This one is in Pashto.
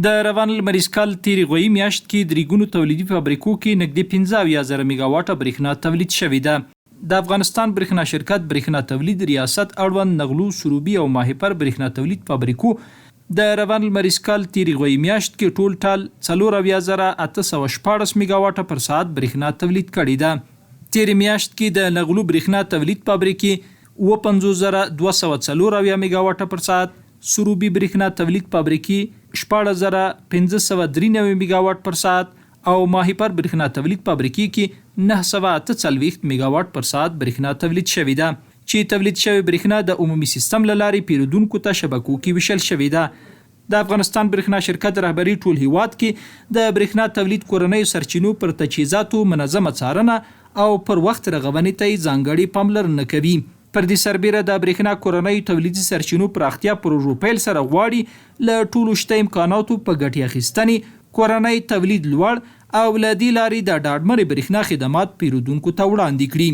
د روان لمریز کال تېرې غويي میاشت کې د ګونو تولیدي فابریکو کې نږدې 15,000 میګاواټه برېښنا تولید شوې ده. د افغانستان برېښنا شرکت برېښنا تولید ریاست اړوند نغلو، سروبي او ماهیپر برېښنا تولید فابریکو د روان لمریز کال تېرې غويي میاشت کې ټول ټال 4,814 میګاواټه پر ساعت برېښنا تولید کړې ده. تېرې میاشت کې د نغلو برېښنا تولید فابریکې 52,240 میګاواټه پر ساعت، سروبي برېښنا تولید فابریکې 14,593 میګاواټ پر ساعت او ماهیپر برېښنا تولید فابریکې کې 948 میګاواټ پر ساعت برېښنا تولید شوې ده چې تولید شوې برېښنا د عمومي سیستم له لارې پیرودونکو ته شبکو کې ویشل شوې ده. د افغانستان برېښنا شرکت رهبري ټول هیواد کې د برېښنا تولید کورنیو سرچینو پر تجهیزاتو منظمه څارنه او پر وخت رغونې ته ځانګړې پاملرنه کوي. پر دې سربیره د برېښنا کورنیو تولیدي سرچینو پراختیا پروژو پیل سره غواړي له ټولو شته امکاناتو په ګټې اخیستنې کورنی تولید لوړ او له دې لارې د ډاډمنې برېښنا خدمات پیرودونکو ته وړاندې کړي.